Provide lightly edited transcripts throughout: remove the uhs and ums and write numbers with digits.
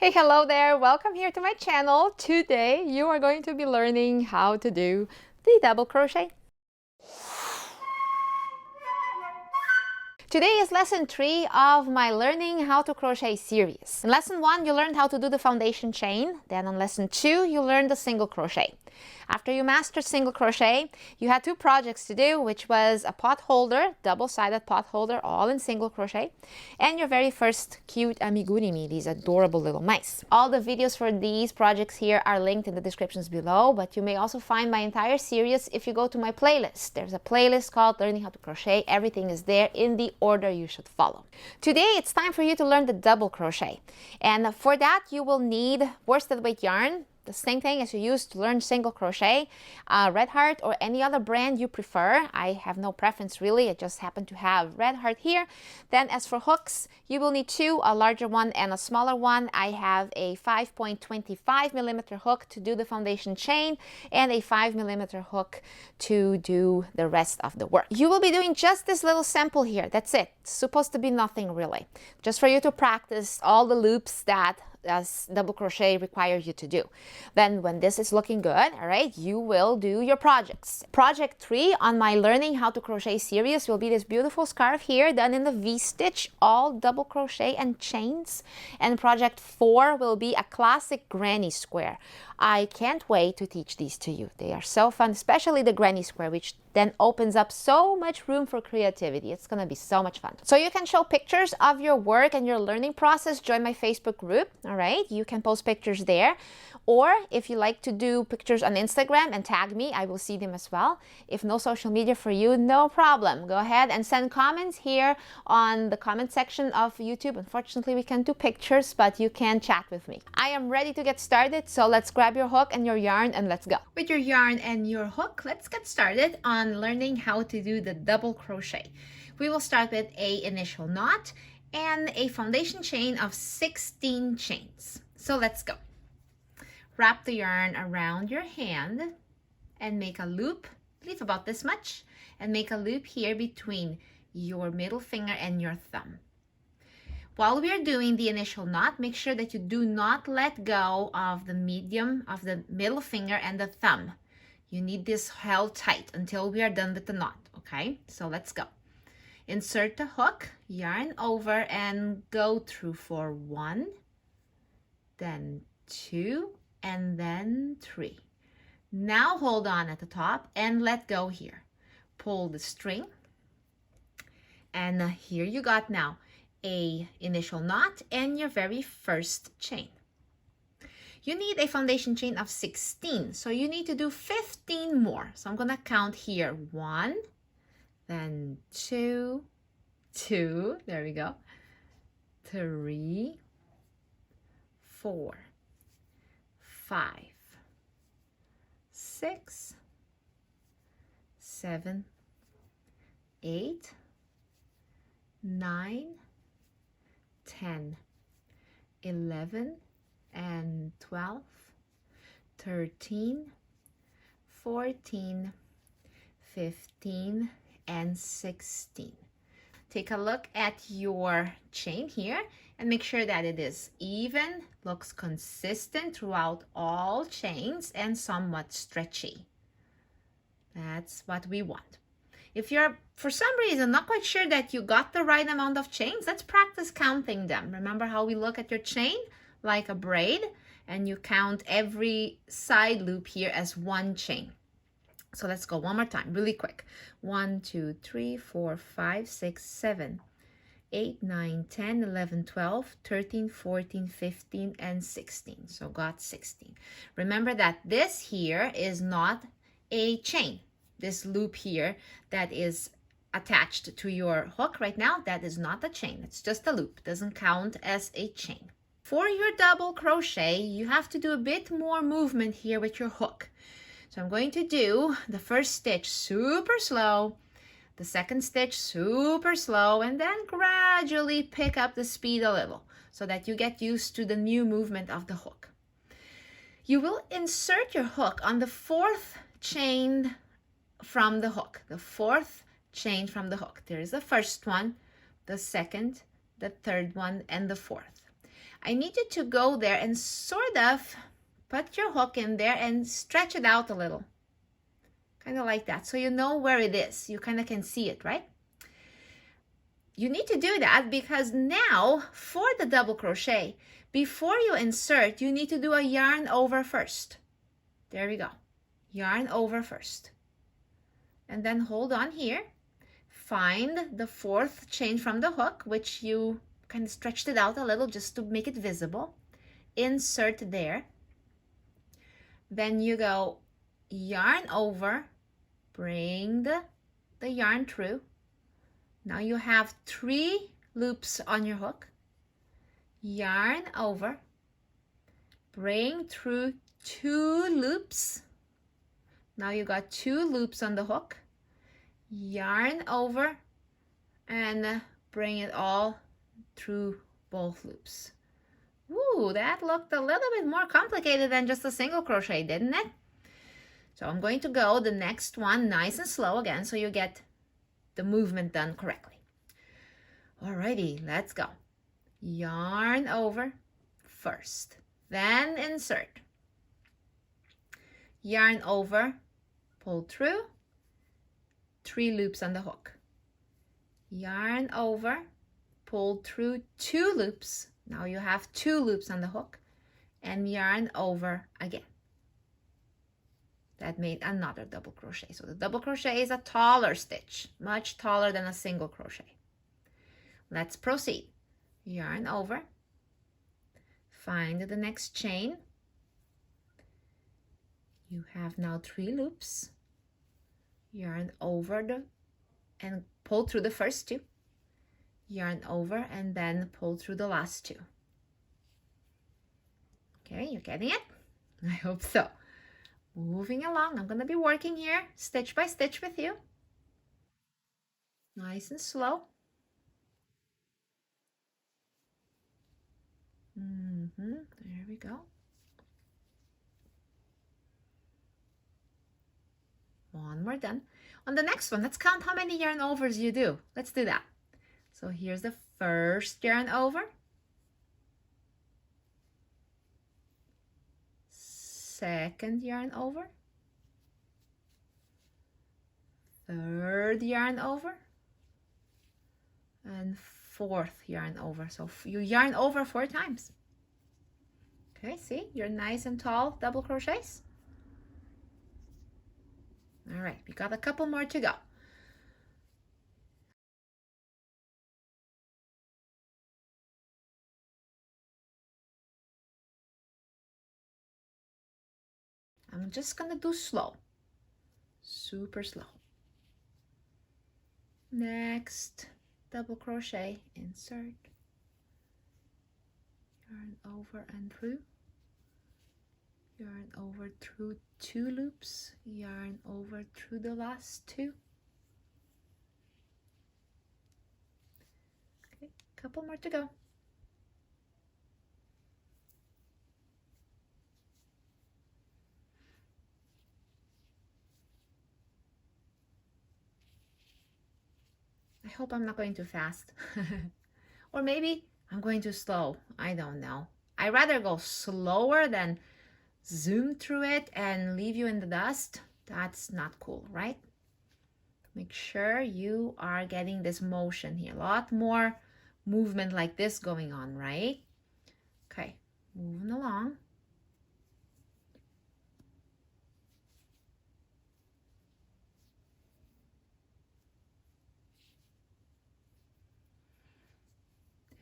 Hey, hello there. Welcome here to my channel. Today you are going to be learning how to do the double crochet. Today is lesson 3 of my Learning How to Crochet series. In lesson 1, you learned how to do the foundation chain. Then on lesson 2, you learned the single crochet. After you mastered single crochet, you had 2 projects to do, which was a pot holder, double-sided pot holder, all in single crochet, and your very first cute amigurumi, these adorable little mice. All the videos for these projects here are linked in the descriptions below, but you may also find my entire series if you go to my playlist. There's a playlist called Learning How to Crochet. Everything is there in the order you should follow. Today, it's time for you to learn the double crochet. And for that, you will need worsted weight yarn, the same thing as you use to learn single crochet, Red Heart or any other brand you prefer. I have no preference really, I just happen to have Red Heart here. Then as for hooks, you will need 2, a larger one and a smaller one. I have a 5.25mm hook to do the foundation chain and a 5mm hook to do the rest of the work. You will be doing just this little sample here, that's it. It's supposed to be nothing really, just for you to practice all the loops that double crochet requires you to do. Then when this is looking good, all right, you will do your projects. Project 3 on my Learning How to Crochet series will be this beautiful scarf here done in the V-stitch, all double crochet and chains. And project 4 will be a classic granny square. I can't wait to teach these to you. They are so fun, especially the granny square, which then opens up so much room for creativity. It's gonna be so much fun. So you can show pictures of your work and your learning process. Join my Facebook group, all right? You can post pictures there. Or if you like to do pictures on Instagram and tag me, I will see them as well. If no social media for you, no problem. Go ahead and send comments here on the comment section of YouTube. Unfortunately, we can't do pictures, but you can chat with me. I am ready to get started, so let's grab your hook and your yarn and let's go. With your yarn and your hook, let's get started on learning how to do the double crochet. We will start with an initial knot and a foundation chain of 16 chains. So let's go. Wrap the yarn around your hand and make a loop, leave about this much, and make a loop here between your middle finger and your thumb. While we are doing the initial knot, make sure that you do not let go of the middle finger and the thumb. You need this held tight until we are done with the knot, okay? So let's go. Insert the hook, yarn over, and go through for 1, then 2, and then 3. Now hold on at the top and let go here. Pull the string, and here you got now a initial knot and your very first chain. You need a foundation chain of 16, so you need to do 15 more. So I'm gonna count here 1, then 2, there we go, 3, 4, 5, 6, 7, 8, 9, 10, 11, and 12, 13, 14, 15, and 16. Take a look at your chain here and make sure that it is even, looks consistent throughout all chains, and somewhat stretchy. That's what we want. If you're, for some reason, not quite sure that you got the right amount of chains, let's practice counting them. Remember how we look at your chain like a braid, and you count every side loop here as 1 chain. So let's go one more time, really quick. 1, 2, 3, 4, 5, 6, 7, 8, 9, 10, 11, 12, 13, 14, 15, and 16. So got 16. Remember that this here is not a chain. This loop here that is attached to your hook right now, that is not a chain. It's just a loop. It doesn't count as a chain. For your double crochet, you have to do a bit more movement here with your hook. So I'm going to do the first stitch super slow, the second stitch super slow, and then gradually pick up the speed a little so that you get used to the new movement of the hook. You will insert your hook on the 4th chain from the hook, the 4th chain from the hook. There is the first one, the second, the third one, and the fourth. I need you to go there and sort of put your hook in there and stretch it out a little. Kind of like that, so you know where it is. You kind of can see it, right? You need to do that because now for the double crochet, before you insert, you need to do a yarn over first. There we go. Yarn over first. And then hold on here. Find the fourth chain from the hook, which you kind of stretched it out a little just to make it visible. Insert there. Then you go yarn over, bring the yarn through. Now you have 3 loops on your hook. Yarn over, bring through 2 loops. Now you got 2 loops on the hook. Yarn over and bring it all through both loops. Woo, that looked a little bit more complicated than just a single crochet, didn't it? So I'm going to go the next one nice and slow again so you get the movement done correctly. Alrighty, let's go. Yarn over first, then insert. Yarn over, pull through, 3 loops on the hook. Yarn over, pull through 2 loops. Now you have 2 loops on the hook, and yarn over again. That made another double crochet. So the double crochet is a taller stitch, much taller than a single crochet. Let's proceed. Yarn over, find the next chain. You have now 3 loops. Yarn over and pull through the first 2. Yarn over and then pull through the last 2. Okay, you're getting it? I hope so. Moving along, I'm going to be working here stitch by stitch with you. Nice and slow. There we go. One more done. On the next one, let's count how many yarn overs you do. Let's do that. So here's the first yarn over. Second yarn over. Third yarn over. And fourth yarn over. So you yarn over 4 times. Okay, see, you're nice and tall double crochets. All right, we got a couple more to go. I'm just gonna do slow, super slow. Next double crochet, insert, yarn over and through, yarn over through 2 loops, yarn over through the last 2. Okay, couple more to go. I hope I'm not going too fast. Or maybe I'm going too slow. I don't know. I'd rather go slower than zoom through it and leave you in the dust. That's not cool, right? Make sure you are getting this motion here. A lot more movement like this going on, right? Okay, moving along.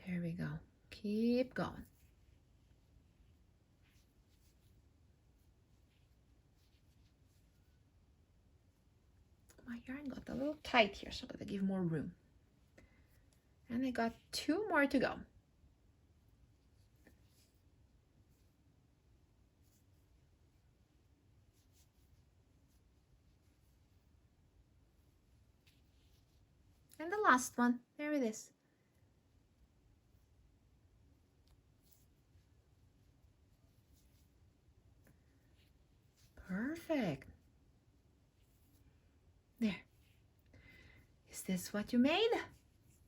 There we go. Keep going. My yarn got a little tight here, so I'm gonna give more room. And I got 2 more to go. And the last one, there it is. Perfect. There. Is this what you made?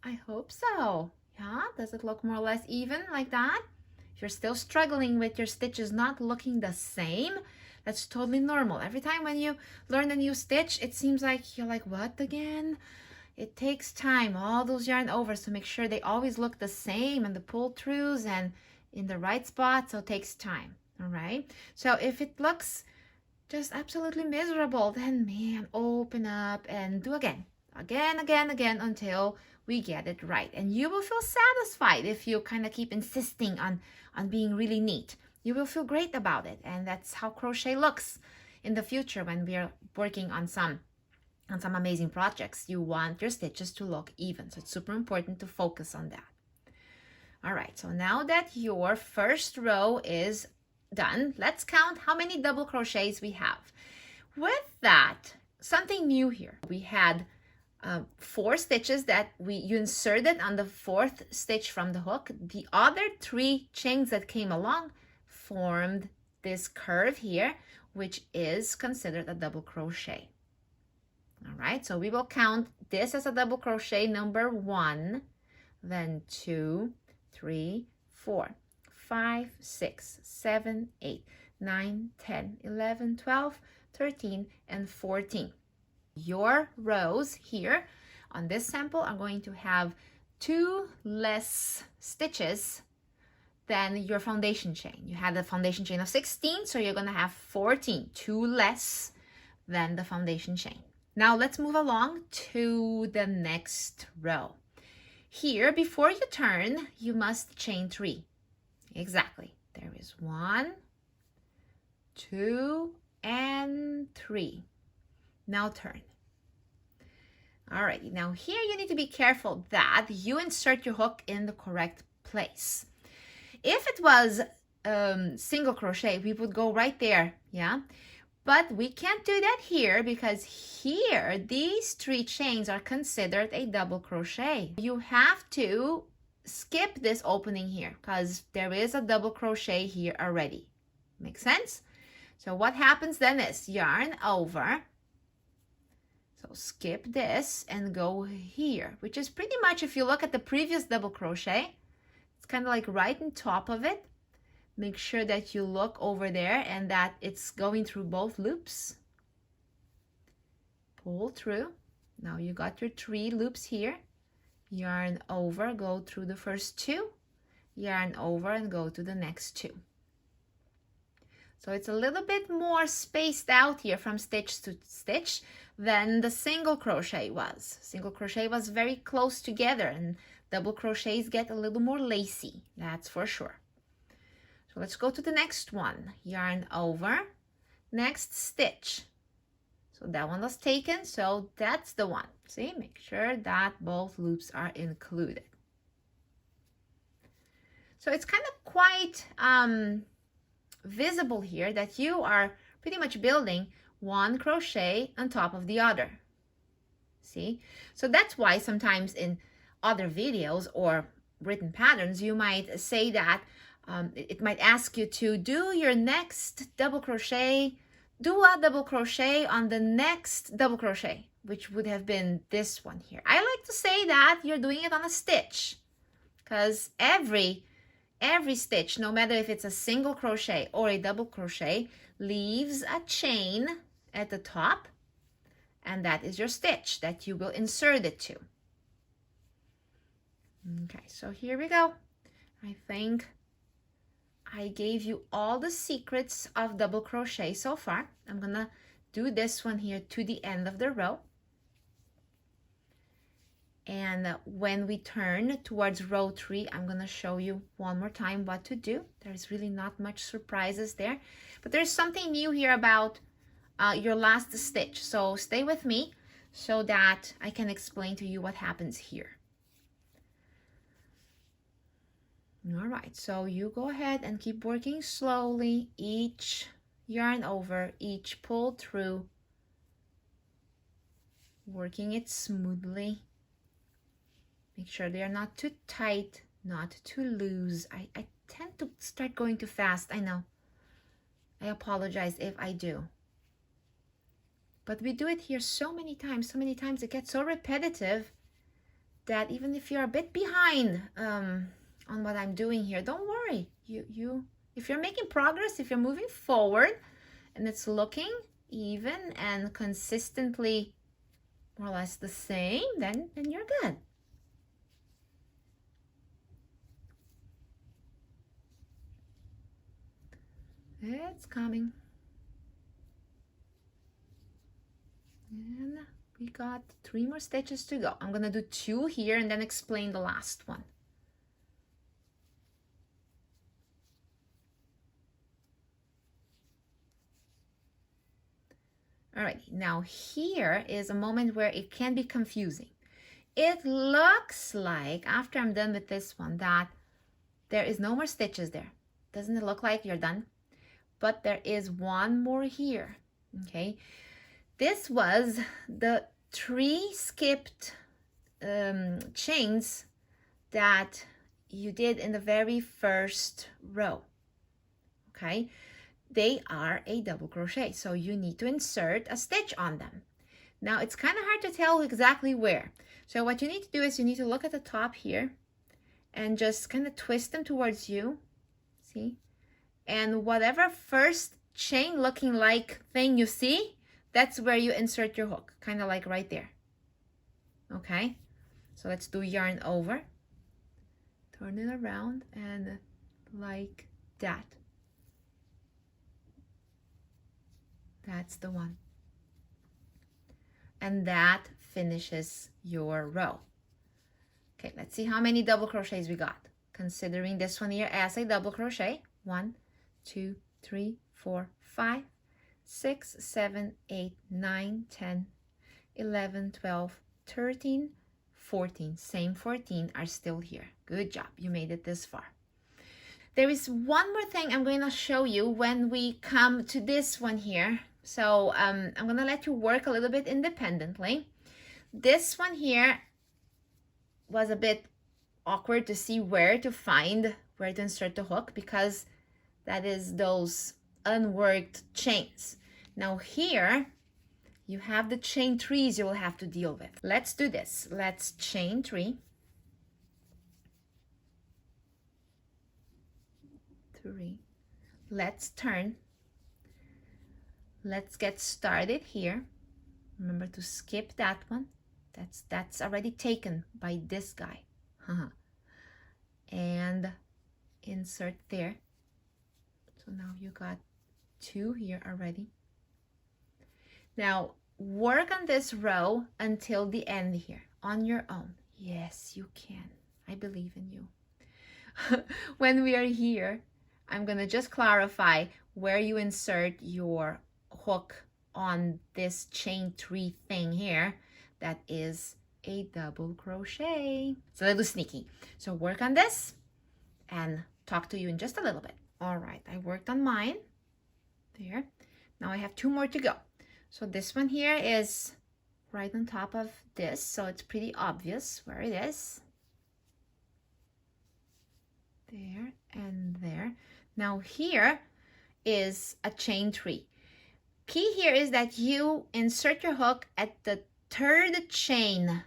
I hope so. Yeah, does it look more or less even like that? If you're still struggling with your stitches not looking the same, that's totally normal. Every time when you learn a new stitch, it seems like you're like, what again? It takes time, all those yarn overs, to make sure they always look the same and the pull throughs and in the right spot, so it takes time. All right, so if it looks just absolutely miserable, then man, open up and do again until we get it right. And you will feel satisfied if you kind of keep insisting on being really neat. You will feel great about it, and that's how crochet looks in the future when we are working on some amazing projects. You want your stitches to look even, so it's super important to focus on that. All right, so now that your first row is done, let's count how many double crochets we have. With that, something new here. We had 4 stitches that you inserted on the 4th stitch from the hook. The other 3 chains that came along formed this curve here, which is considered a double crochet. All right, so we will count this as a double crochet number 1, then 2, 3, 4, 5, 6, 7, 8, 9, 10, 11, 12, 13, and 14. Your rows here on this sample are going to have 2 less stitches than your foundation chain. You had a foundation chain of 16, so you're going to have 14, 2 less than the foundation chain. Now let's move along to the next row. Here, before you turn, you must chain 3. Exactly. There is 1, 2, and 3. Now turn. Alrighty, now here you need to be careful that you insert your hook in the correct place. If it was single crochet, we would go right there, yeah? But we can't do that here because here, these 3 chains are considered a double crochet. You have to skip this opening here because there is a double crochet here already. Make sense? So what happens then is yarn over. So skip this and go here, which is pretty much, if you look at the previous double crochet, it's kind of like right on top of it. Make sure that you look over there and that it's going through both loops. Pull through. Now you got your 3 loops here. Yarn over, go through the first 2. Yarn over and go to the next 2. So it's a little bit more spaced out here from stitch to stitch than the single crochet was. Single crochet was very close together, and double crochets get a little more lacy, that's for sure. So let's go to the next one. Yarn over, next stitch. So that one was taken, so that's the one. See, make sure that both loops are included. So it's kind of quite visible here that you are pretty much building 1 crochet on top of the other. See? So that's why sometimes in other videos or written patterns, you might say that it might ask you to do your next double crochet, do a double crochet on the next double crochet, which would have been this one here. I like to say that you're doing it on a stitch because every stitch, no matter if it's a single crochet or a double crochet, leaves a chain at the top, and that is your stitch that you will insert it to. Okay, so here we go. I think I gave you all the secrets of double crochet so far. I'm gonna do this one here to the end of the row. And when we turn towards row 3, I'm gonna show you one more time what to do. There's really not much surprises there, but there's something new here about your last stitch. So stay with me so that I can explain to you what happens here. All right, so you go ahead and keep working slowly, each yarn over, each pull through, working it smoothly. Make sure they are not too tight, not too loose. I tend to start going too fast, I know. I apologize if I do. But we do it here so many times, it gets so repetitive that even if you're a bit behind on what I'm doing here, don't worry. if you're making progress, if you're moving forward and it's looking even and consistently more or less the same, then you're good. It's coming. And we got 3 more stitches to go. I'm gonna do 2 here and then explain the last one. Alright, now here is a moment where it can be confusing. It looks like, after I'm done with this one, that there is no more stitches there. Doesn't it look like you're done? But there is one more here, okay? This was the 3 skipped chains that you did in the very first row, okay? They are a double crochet, so you need to insert a stitch on them. Now it's kind of hard to tell exactly where. So what you need to do is you need to look at the top here and just kind of twist them towards you, see? And whatever first chain looking like thing you see, that's where you insert your hook, kind of like right there. Okay, so let's do yarn over, turn it around, and like that. That's the one. And that finishes your row. Okay, let's see how many double crochets we got. Considering this one here as a double crochet. 1, 2, 3, 4, 5, 6, 7, 8, 9, 10, 11, 12, 13, 14. Same 14 are still here. Good job. You made it this far. There is one more thing I'm going to show you when we come to this one here. So I'm going to let you work a little bit independently. This one here was a bit awkward to see where to insert the hook, because that is those unworked chains. Now here you have the chain 3s you will have to deal with. Let's do this. Let's chain 3. 3. Let's turn. Let's get started here. Remember to skip that one. That's already taken by this guy. And insert there. So now you got 2 here already. Now work on this row until the end here on your own. Yes, you can. I believe in you. When we are here, I'm gonna just clarify where you insert your hook on this chain 3 thing here. That is a double crochet. It's a little sneaky. So work on this and talk to you in just a little bit. All right, I worked on mine there. Now I have 2 more to go. So this one here is right on top of this, so it's pretty obvious where it is. There and there. Now here is a chain 3. Key here is that you insert your hook at the 3rd chain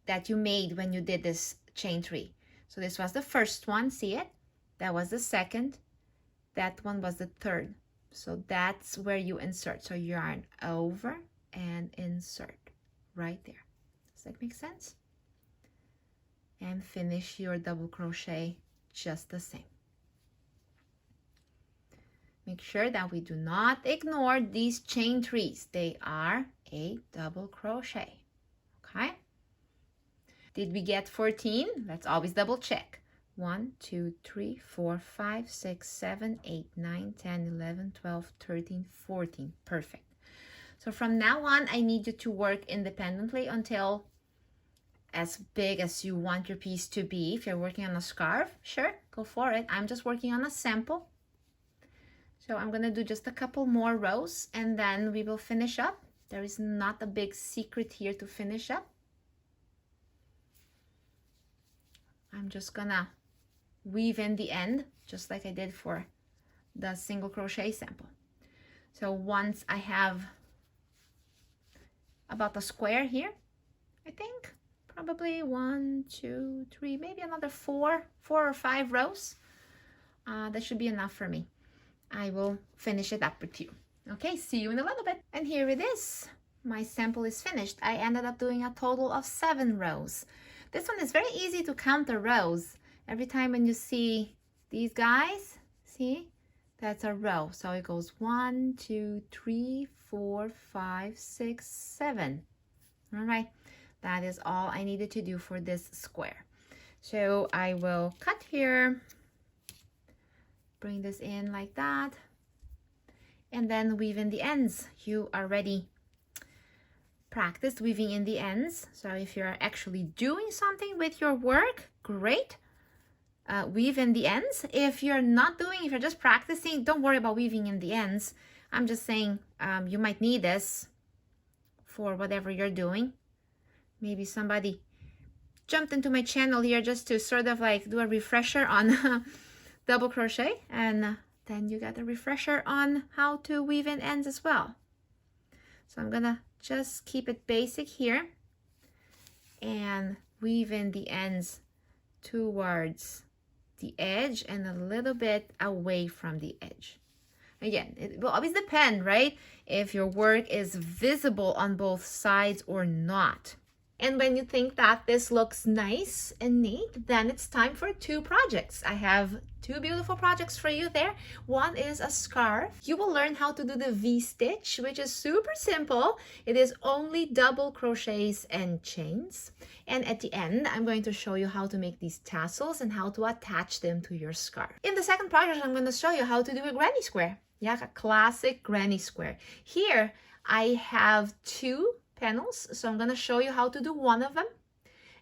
that you made when you did this chain 3. So this was the first one, see it? That was the 2nd. That one was the 3rd. So that's where you insert. So yarn over and insert right there. Does that make sense? And finish your double crochet just the same. Make sure that we do not ignore these chain 3s. They are a double crochet. Okay? Did we get 14? Let's always double check. 1, 2, 3, 4, 5, 6, 7, 8, 9, 10, 11, 12, 13, 14. Perfect. So from now on, I need you to work independently until as big as you want your piece to be. If you're working on a scarf, sure, go for it. I'm just working on a sample. So I'm going to do just a couple more rows and then we will finish up. There is not a big secret here to finish up. I'm just gonna weave in the end, just like I did for the single crochet sample. So once I have about a square here, I think, probably 1, 2, 3, maybe another 4 or 5 rows That should be enough for me. I will finish it up with you. Okay, see you in a little bit. And here it is. My sample is finished. I ended up doing a total of 7 rows. This one is very easy to count the rows. Every time when you see these guys, see, that's a row. So it goes 1, 2, 3, 4, 5, 6, 7. All right, that is all I needed to do for this square. So I will cut here, bring this in like that, and then weave in the ends. You already practiced weaving in the ends. So if you're actually doing something with your work, great. Weave in the ends. If you're not doing, if you're just practicing, don't worry about weaving in the ends. I'm just saying you might need this for whatever you're doing. Maybe somebody jumped into my channel here just to sort of like do a refresher on double crochet, and then you get a refresher on how to weave in ends as well. So I'm gonna just keep it basic here and weave in the ends towards the edge and a little bit away from the edge. Again, it will always depend, right? If your work is visible on both sides or not. And when you think that this looks nice and neat, then it's time for 2 projects. I have 2 beautiful projects for you there. One is a scarf. You will learn how to do the V-stitch, which is super simple. It is only double crochets and chains. And at the end, I'm going to show you how to make these tassels and how to attach them to your scarf. In the second project, I'm going to show you how to do a granny square. Yeah, a classic granny square. Here, I have 2 panels, so I'm going to show you how to do one of them,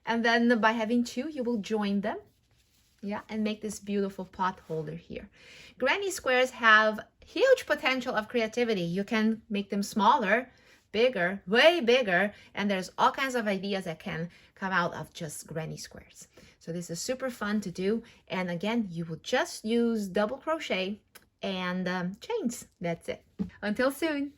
and then by having 2 you will join them, yeah, and make this beautiful pot holder here. Granny squares have huge potential of creativity. You can make them smaller, bigger, way bigger, and there's all kinds of ideas that can come out of just granny squares. So this is super fun to do, and again, you will just use double crochet and chains. That's it. Until soon.